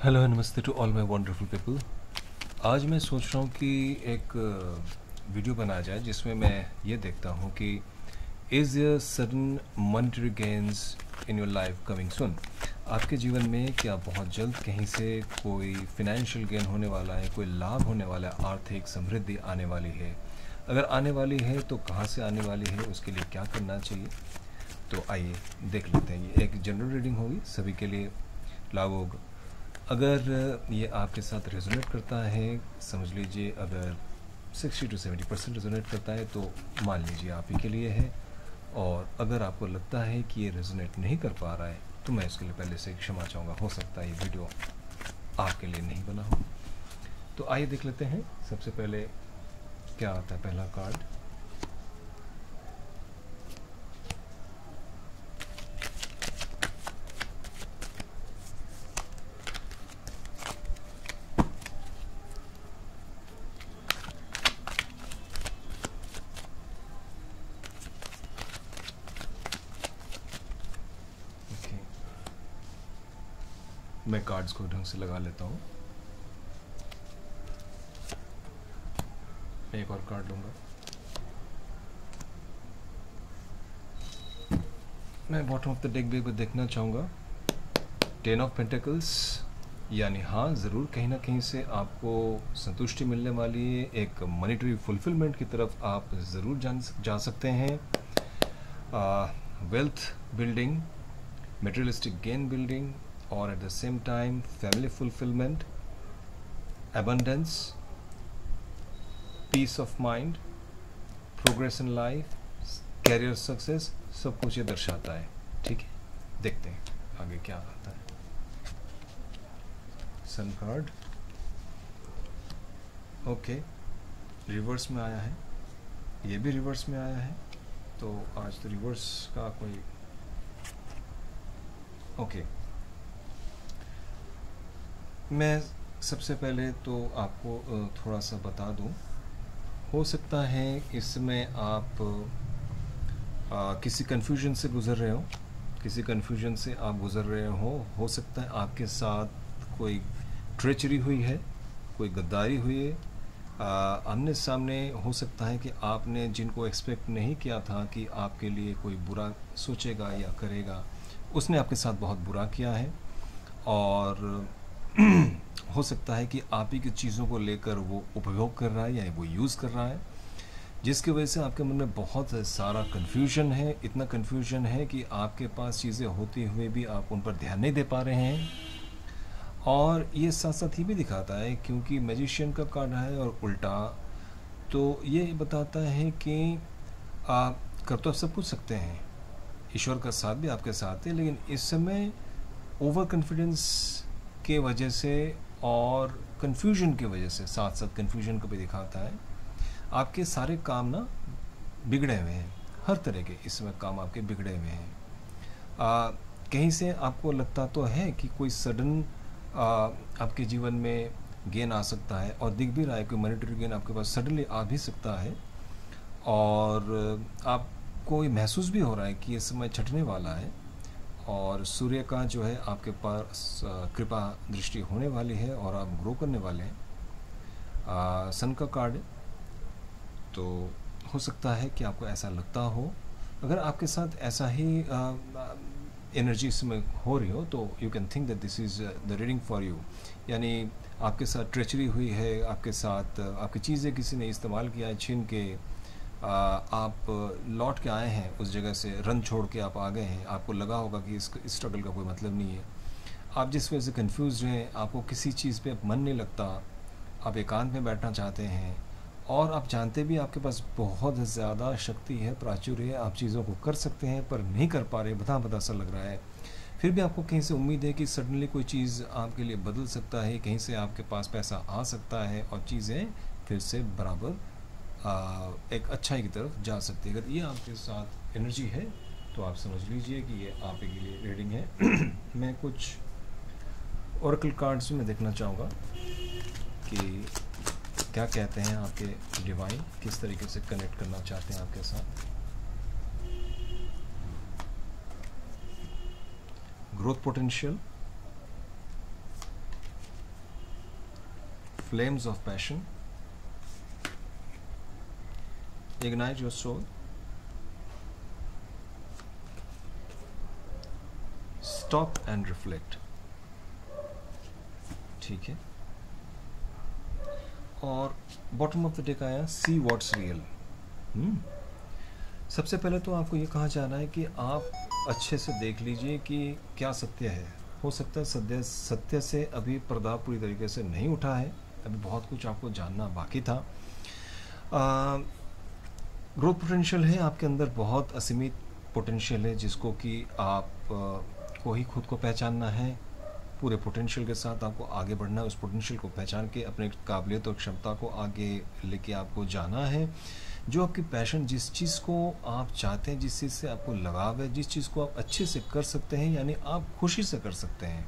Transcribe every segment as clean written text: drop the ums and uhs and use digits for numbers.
Hello नमस्ते to all my wonderful people. आज मैं सोच रहा हूँ कि एक वीडियो बनाया जाए जिसमें मैं ये देखता हूँ कि is there sudden monetary gains in your life coming soon. आपके जीवन में क्या बहुत जल्द कहीं से कोई फिनेंशियल गेन होने वाला है, कोई लाभ होने वाला है, आर्थिक समृद्धि आने वाली है? अगर आने वाली है तो कहाँ से आने वाली है, उसके लिए क्या करना चाहिए? तो आइए देख लेते हैं। ये एक जनरल रीडिंग होगी, सभी के लिए लागू होगा। अगर ये आपके साथ रेजोनेट करता है, समझ लीजिए अगर 60 to 70% रेजोनेट करता है तो मान लीजिए आप ही के लिए है। और अगर आपको लगता है कि ये रेजोनेट नहीं कर पा रहा है तो मैं इसके लिए पहले से क्षमा चाहूँगा। हो सकता है ये वीडियो आपके लिए नहीं बना हो। तो आइए देख लेते हैं। सबसे पहले क्या आता है, पहला कार्ड। मैं कार्ड्स को ढंग से लगा लेता हूँ। मैं एक और कार्ड लूँगा। मैं बॉटम ऑफ द डेक भी देखना चाहूँगा। 10 ऑफ पेंटिकल्स, यानी हाँ ज़रूर कहीं ना कहीं से आपको संतुष्टि मिलने वाली है। एक मॉनेटरी फुलफिलमेंट की तरफ आप ज़रूर जा सकते हैं। Wealth building, materialistic gain building, और at the same time family fulfilment, abundance, peace of mind, progress in life, career success, सब कुछ ये दर्शाता है। ठीक है, देखते हैं आगे क्या आता है। सन कार्ड, ओके, रिवर्स में आया है, ये भी रिवर्स में आया है। तो आज तो रिवर्स का कोई ओके। मैं सबसे पहले तो आपको थोड़ा सा बता दूं। हो सकता है इसमें आप किसी कन्फ्यूजन से गुज़र रहे हो, किसी कन्फ्यूजन से आप गुज़र रहे हो सकता है आपके साथ कोई ट्रेचरी हुई है, कोई गद्दारी हुई है, आमने सामने। हो सकता है कि आपने जिनको एक्सपेक्ट नहीं किया था कि आपके लिए कोई बुरा सोचेगा या करेगा, उसने आपके साथ बहुत बुरा किया है। और हो सकता है कि आप ही की चीज़ों को लेकर वो उपभोग कर रहा है या वो यूज़ कर रहा है, जिसकी वजह से आपके मन में बहुत सारा कन्फ्यूजन है। इतना कन्फ्यूजन है कि आपके पास चीज़ें होते हुए भी आप उन पर ध्यान नहीं दे पा रहे हैं। और ये साथ साथ ही भी दिखाता है, क्योंकि मैजिशियन का कार्ड है और उल्टा, तो ये बताता है कि आप कर तो सब कुछ सकते हैं, ईश्वर का साथ भी आपके साथ है, लेकिन इस समय ओवर कॉन्फिडेंस के वजह से और कन्फ्यूजन की वजह से, साथ साथ कन्फ्यूजन को भी दिखाता है, आपके सारे काम ना बिगड़े हुए हैं। हर तरह के इस समय काम आपके बिगड़े हुए हैं। कहीं से आपको लगता तो है कि कोई सडन आपके जीवन में गेन आ सकता है, और दिख भी रहा है कि मॉनेटरी गेन आपके पास सडनली आ भी सकता है। और आपको महसूस भी हो रहा है कि ये समय छटने वाला है और सूर्य का जो है आपके पास कृपा दृष्टि होने वाली है और आप ग्रो करने वाले हैं। सन का कार्ड है, तो हो सकता है कि आपको ऐसा लगता हो। अगर आपके साथ ऐसा ही एनर्जी इसमें हो रही हो तो you can think that this is the reading for you. यानी आपके साथ ट्रेचरी हुई है, आपके साथ आपकी चीज़ें किसी ने इस्तेमाल किया है, छीन के आप लौट के आए हैं उस जगह से, रन छोड़ के आप आ गए हैं। आपको लगा होगा कि इस स्ट्रगल का कोई मतलब नहीं है। आप जिस वजह से कंफ्यूज हैं, आपको किसी चीज़ पे मन नहीं लगता, आप एकांत में बैठना चाहते हैं, और आप जानते भी आपके पास बहुत ज़्यादा शक्ति है, प्राचुर्य है, आप चीज़ों को कर सकते हैं पर नहीं कर पा रहे, बता सा लग रहा है। फिर भी आपको कहीं से उम्मीद है कि सडनली कोई चीज़ आपके लिए बदल सकता है, कहीं से आपके पास पैसा आ सकता है और चीज़ें फिर से बराबर एक अच्छाई की तरफ जा सकती है। अगर ये आपके साथ एनर्जी है तो आप समझ लीजिए कि ये आप के लिए रीडिंग है। मैं कुछ ओरेकल कार्ड्स में देखना चाहूँगा कि क्या कहते हैं आपके डिवाइन, किस तरीके से कनेक्ट करना चाहते हैं आपके साथ। Growth potential, flames of passion, ignite your soul, stop and reflect. ठीक है, और बॉटम ऑफ द डे का आया सी व्हाट्स रियल। सबसे पहले तो आपको ये कहा जा रहा है कि आप अच्छे से देख लीजिए कि क्या सत्य है। हो सकता है सत्य से अभी पर्दा पूरी तरीके से नहीं उठा है, अभी बहुत कुछ आपको जानना बाकी था। ग्रोथ पोटेंशियल है आपके अंदर, बहुत असीमित पोटेंशियल है जिसको कि आप को ही खुद को पहचानना है। पूरे पोटेंशियल के साथ आपको आगे बढ़ना है, उस पोटेंशियल को पहचान के अपने काबिलियत और क्षमता को आगे लेके आपको जाना है। जो आपकी पैशन, जिस चीज़ को आप चाहते हैं, जिस चीज़ से आपको लगाव है, जिस चीज़ को आप अच्छे से कर सकते हैं, यानी आप खुशी से कर सकते हैं,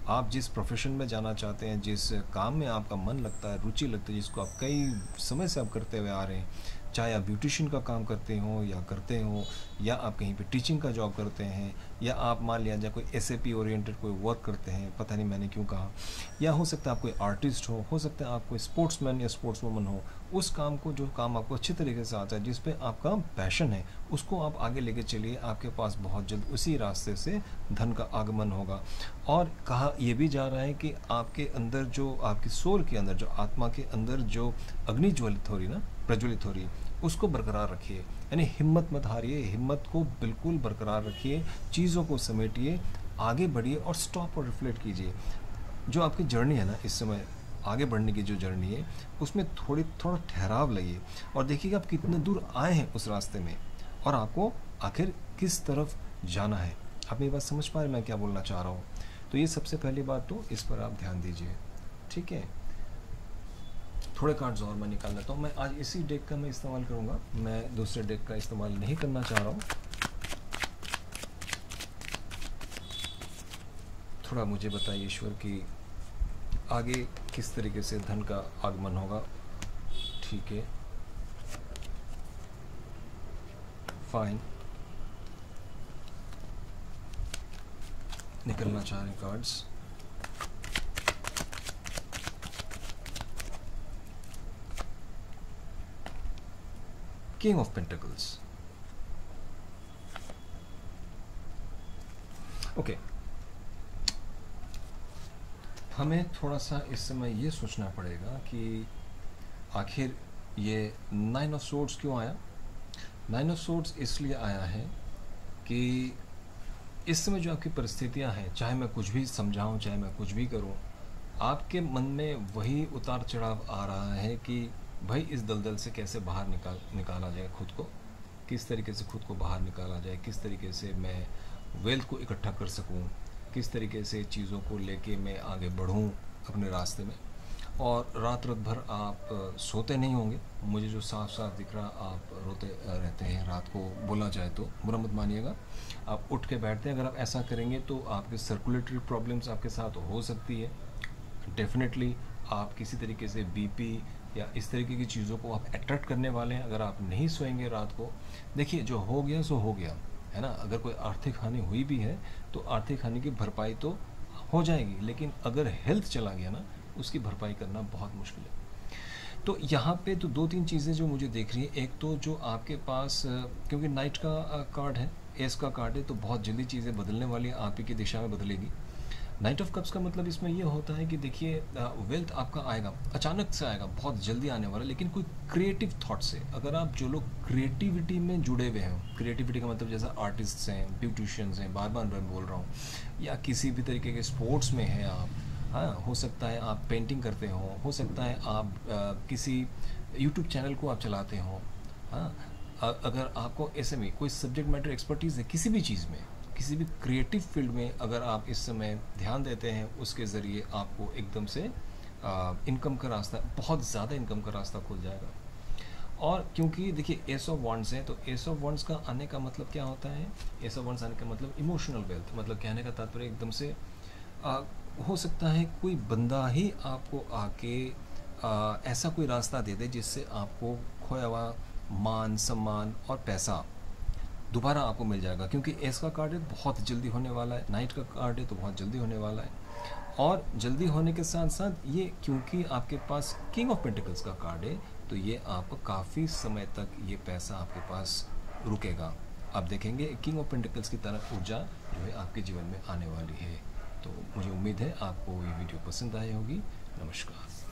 आप जिस प्रोफेशन में जाना चाहते हैं, जिस काम में आपका मन लगता है, रुचि लगती है, जिसको आप कई समय से आप करते हुए आ रहे हैं, चाहे आप ब्यूटिशियन का काम करते हो या आप कहीं पे टीचिंग का जॉब करते हैं, या आप मान लिया जाए कोई SAP ओरिएंटेड कोई वर्क करते हैं, पता नहीं मैंने क्यों कहा, या हो सकता है आप कोई आर्टिस्ट हो सकता है आप कोई स्पोर्ट्समैन या स्पोर्ट्स वुमन हो। उस काम को, जो काम आपको अच्छे तरीके से आता है, जिस पे आपका पैशन है, उसको आप आगे लेके चलिए। आपके पास बहुत जल्द उसी रास्ते से धन का आगमन होगा। और कहा यह भी जा रहा है कि आपके अंदर जो, आपकी सोल के अंदर, जो आत्मा के अंदर जो अग्नि प्रज्वलित हो रही, उसको बरकरार रखिए। यानी हिम्मत मत हारिए, हिम्मत को बिल्कुल बरकरार रखिए, चीज़ों को समेटिए, आगे बढ़िए और स्टॉप और रिफ्लेक्ट कीजिए। जो आपकी जर्नी है ना, इस समय आगे बढ़ने की जो जर्नी है, उसमें थोड़ा ठहराव लाइए और देखिए कि आप कितने दूर आए हैं उस रास्ते में, और आपको आखिर किस तरफ जाना है। आप मेरी बात समझ पा रहे मैं क्या बोलना चाह रहा हूँ? तो ये सबसे पहली बात, तो इस पर आप ध्यान दीजिए। ठीक है, थोड़े कार्ड्स और मैं निकाल लेता हूँ। मैं आज इसी डेक का मैं इस्तेमाल करूँगा, मैं दूसरे डेक का इस्तेमाल नहीं करना चाह रहा हूँ। थोड़ा मुझे बताइए ईश्वर कि आगे किस तरीके से धन का आगमन होगा। ठीक है, फाइन, निकलना चाह रहे cards. King of pentacles. Okay, हमें थोड़ा सा इस समय ये सोचना पड़ेगा कि आखिर ये 9 ऑफ सोर्ड्स क्यों आया। 9 ऑफ सोर्ड्स इसलिए आया है कि इस समय जो आपकी परिस्थितियां हैं, चाहे मैं कुछ भी समझाऊं, चाहे मैं कुछ भी करूं, आपके मन में वही उतार चढ़ाव आ रहा है कि भाई इस दलदल से कैसे बाहर निकाला जाए खुद को, किस तरीके से खुद को बाहर निकाला जाए, किस तरीके से मैं वेल्थ को इकट्ठा कर सकूं, किस तरीके से चीज़ों को लेके मैं आगे बढ़ूं अपने रास्ते में। और रात भर आप सोते नहीं होंगे, मुझे जो साफ साफ दिख रहा, आप रोते रहते हैं रात को, बोला जाए तो बुरा मत मानिएगा। आप उठ के बैठते हैं, अगर आप ऐसा करेंगे तो आपके सर्कुलेटरी प्रॉब्लम्स आपके साथ हो सकती है। डेफिनेटली आप किसी तरीके से BP या इस तरीके की चीज़ों को आप अट्रैक्ट करने वाले हैं अगर आप नहीं सोएंगे रात को। देखिए, जो हो गया सो हो गया है ना। अगर कोई आर्थिक हानि हुई भी है तो आर्थिक हानि की भरपाई तो हो जाएगी, लेकिन अगर हेल्थ चला गया ना, उसकी भरपाई करना बहुत मुश्किल है। तो यहाँ पे तो 2-3 चीज़ें जो मुझे दिख रही है। एक तो जो आपके पास, क्योंकि नाइट का कार्ड है, एस का कार्ड है, तो बहुत जल्दी चीज़ें बदलने वाली हैं, आप ही की दिशा में बदलेगी। नाइट ऑफ कप्स का मतलब इसमें ये होता है कि देखिए, वेल्थ आपका आएगा, अचानक से आएगा, बहुत जल्दी आने वाला, लेकिन कोई क्रिएटिव थॉट से। अगर आप जो लोग क्रिएटिविटी में जुड़े हुए हैं, क्रिएटिविटी का मतलब जैसा आर्टिस्ट्स हैं, ब्यूटिशियंस हैं, बार बार मैं बोल रहा हूँ, या किसी भी तरीके के स्पोर्ट्स में हैं आप, हाँ, हो सकता है आप पेंटिंग करते हो सकता है आप किसी यूट्यूब चैनल को आप चलाते हो, हाँ, अगर आपको SME कोई सब्जेक्ट मैटर एक्सपर्टीज़ है किसी भी चीज़ में, किसी भी क्रिएटिव फील्ड में, अगर आप इस समय ध्यान देते हैं, उसके ज़रिए आपको एकदम से इनकम का रास्ता, बहुत ज़्यादा इनकम का रास्ता खुल जाएगा। और क्योंकि देखिए एस ऑफ वंड्स है, तो एस ऑफ वंड्स का आने का मतलब क्या होता है? एस ऑफ वंड्स आने का मतलब इमोशनल वेल्थ, मतलब कहने का तात्पर्य एकदम से हो सकता है कोई बंदा ही आपको आके ऐसा कोई रास्ता दे दे जिससे आपको खोया हुआ मान, सम्मान और पैसा दोबारा आपको मिल जाएगा। क्योंकि एस का कार्ड है, बहुत जल्दी होने वाला है, नाइट का कार्ड है तो बहुत जल्दी होने वाला है। और जल्दी होने के साथ साथ ये क्योंकि आपके पास किंग ऑफ पेंटिकल्स का कार्ड है, तो ये आप काफ़ी समय तक ये पैसा आपके पास रुकेगा। आप देखेंगे किंग ऑफ पेंटिकल्स की तरह ऊर्जा जो है आपके जीवन में आने वाली है। तो मुझे उम्मीद है आपको ये वीडियो पसंद आई होगी। नमस्कार।